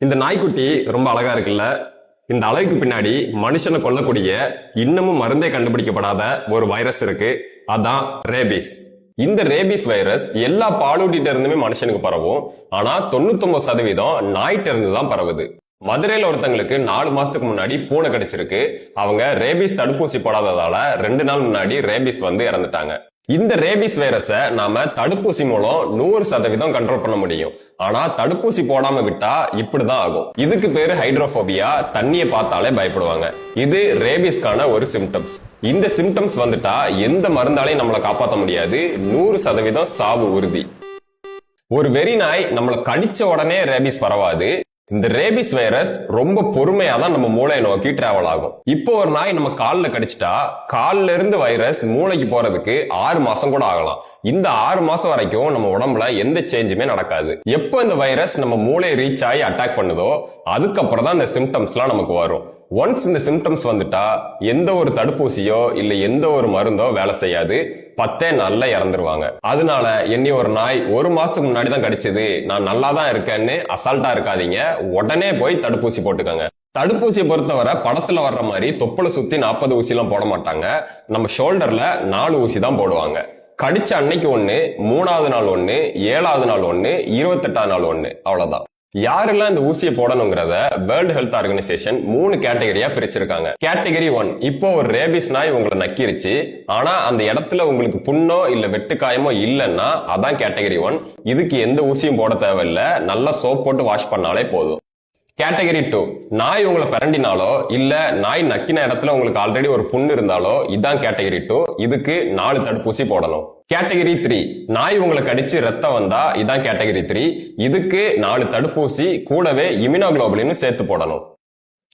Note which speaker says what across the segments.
Speaker 1: இந்த நாய்க்குட்டி ரொம்ப அழகா இருக்குல்ல. இந்த அழகுக்கு பின்னாடி மனுஷனை கொல்லக்கூடிய இன்னமும் மருந்தே கண்டுபிடிக்கப்படாத ஒரு வைரஸ் இருக்கு. அதான் ரேபிஸ். இந்த ரேபிஸ் வைரஸ் எல்லா பாலூட்டிட்ட இருந்துமே மனுஷனுக்கு பரவும். ஆனா 99% நாய்கிட்ட இருந்து தான் பரவுது. மதுரையில ஒருத்தங்களுக்கு 4 மாசத்துக்கு முன்னாடி பூனை கடிச்சிருக்கு. அவங்க ரேபிஸ் தடுப்பூசி போடாததால 2 நாள் முன்னாடி ரேபிஸ் வந்து இறந்துட்டாங்க. இந்த ரேபிஸ் வைரஸை நாம தடுப்பூசி மூலம் 100% கண்ட்ரோல் பண்ண முடியும். ஆனா தடுப்பூசி போடாம விட்டா இப்படிதான் ஆகும். இதுக்கு பேரு ஹைட்ரோபோபியா. தண்ணியை பார்த்தாலே பயப்படுவாங்க. இது ரேபிஸ்கான ஒரு சிம்டம்ஸ். இந்த சிம்டம்ஸ் வந்துட்டா எந்த மருந்தாலையும் நம்மளை காப்பாற்ற முடியாது. 100% சாவு உறுதி. ஒரு வெறி நாய் நம்மளை கடிச்ச உடனே ரேபிஸ் பரவாது. இந்த ரேபிஸ் வைரஸ் ரொம்ப பொறுமையா தான் நம்ம மூளையை நோக்கி டிராவல் ஆகும். இப்போ ஒரு நாய் நம்ம கால்ல கடிச்சிட்டா கால்ல இருந்து வைரஸ் மூளைக்கு போறதுக்கு 6 மாசம் கூட ஆகலாம். இந்த 6 மாசம் வரைக்கும் நம்ம உடம்புல எந்த சேஞ்சுமே நடக்காது. எப்போ இந்த வைரஸ் நம்ம மூளையை ரீச் ஆகி அட்டாக் பண்ணுதோ அதுக்கப்புறம் தான் இந்த சிம்டம்ஸ் எல்லாம் நமக்கு வரும். ஒன்ஸ் இந்த சிம்டம்ஸ் வந்துட்டா எந்த ஒரு தடுப்பூசியோ இல்ல எந்த ஒரு மருந்தோ வேலை செய்யாது. 10 நாள்ல இறந்துருவாங்க. அதனால என்னை ஒரு நாய் 1 மாசத்துக்கு முன்னாடி தான் கடிச்சது, நான் நல்லா தான் இருக்கேன்னு அசால்ட்டா இருக்காதீங்க. உடனே போய் தடுப்பூசி போட்டுக்கோங்க. தடுப்பூசியை பொறுத்தவரை படத்துல வர்ற மாதிரி தொப்புளை சுத்தி 40 ஊசி எல்லாம் போட மாட்டாங்க. நம்ம ஷோல்டர்ல 4 ஊசி தான் போடுவாங்க. கடிச்ச அன்னைக்கு 1, 3வது நாள் 1, 7வது நாள் 1, 28வது நாள் 1, அவ்வளவுதான். யாரெல்லாம் இந்த ஊசியை போடணுங்கிறத வேர்ல்ட் ஹெல்த் ஆர்கனைசேஷன் 3 கேட்டகரியா பிரிச்சிருக்காங்க. கேட்டகரி 1, இப்போ ஒரு ரேபிஸ் நாய் உங்களை நக்கிருச்சு, ஆனா அந்த இடத்துல உங்களுக்கு புண்ணோ இல்ல வெட்டுக்காயமோ இல்லைன்னா அதான் கேட்டகரி 1. இதுக்கு எந்த ஊசியும் போட தேவையில்லை, நல்லா சோப் போட்டு வாஷ் பண்ணாலே போதும். கேட்டகரி 2, நாய் உங்களை பிறண்டினாலோ இல்ல நாய் நக்கின இடத்துல உங்களுக்கு ஆல்ரெடி ஒரு புண்ணு இருந்தாலோ இதான் கேட்டகரி 2. இதுக்கு 4 தடுப்பூசி போடணும். கேட்டகரி 3, நாய் உங்களை கடிச்சு ரத்தம் வந்தா இதான் கேட்டகரி 3. இதுக்கு 4 தடுப்பூசி கூடவே இம்யூனோகுளோபுலின் சேர்த்து போடணும்.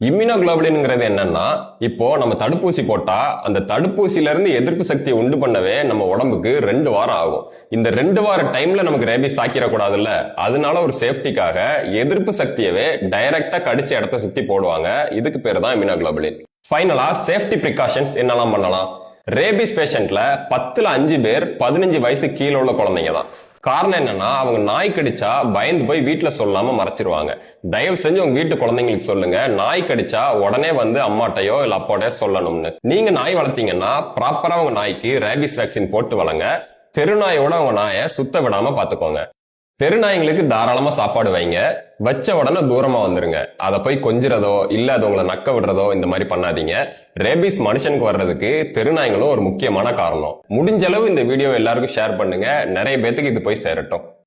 Speaker 1: இம்யூனோகுளோபுலின்ங்கிறது என்னன்னா, இப்போ நம்ம தடுப்பூசி போட்டா அந்த தடுப்பூசியில இருந்து எதிர்ப்பு சக்தியை உண்டு பண்ணவே நம்ம உடம்புக்கு 2 வாரம் ஆகும். இந்த 2 வார டைம்ல நமக்கு ரேபிஸ் தாக்கிடக்கூடாதுல்ல, அதனால ஒரு சேஃப்டிக்காக எதிர்ப்பு சக்தியவே டைரக்டா கடிச்ச இடத்த சுத்தி போடுவாங்க. இதுக்கு பேரு தான் இம்யூனோகுளோபுலின். ஃபைனலா சேஃப்டி ப்ரிகாஷன்ஸ் என்னெல்லாம் பண்ணலாம்? ரேபிஸ் பேஷண்ட்ல 10ல் 5 பேர் 15 வயசு கீழே உள்ள குழந்தைங்க தான். காரணம் என்னன்னா, அவங்க நாய் கடிச்சா பயந்து போய் வீட்டுல சொல்லாம மறைச்சிருவாங்க. தயவு செஞ்சு உங்க வீட்டு குழந்தைங்களுக்கு சொல்லுங்க, நாய் கடிச்சா உடனே வந்து அம்மாட்டையோ இல்ல அப்பாட்டையோ சொல்லணும்னு. நீங்க நாய் வளர்த்தீங்கன்னா ப்ராப்பரா உங்க நாய்க்கு ரேபிஸ் வேக்சின் போட்டு வளங்க. தெருநாயோட உங்க நாயை சுத்த விடாம பாத்துக்கோங்க. தெருநாய்களுக்கு தாராளமா சாப்பாடு வைங்க. வச்ச உடனே தூரமா வந்துருங்க. அதை போய் கொஞ்சிறதோ இல்ல அது உங்களை நக்க விடுறதோ இந்த மாதிரி பண்ணாதீங்க. ரேபிஸ் மனுஷனுக்கு வர்றதுக்கு தெருநாய்களும் ஒரு முக்கியமான காரணம். முடிஞ்ச அளவு இந்த வீடியோ எல்லாருக்கும் ஷேர் பண்ணுங்க. நிறைய பேத்துக்கு இது போய் சேரட்டும்.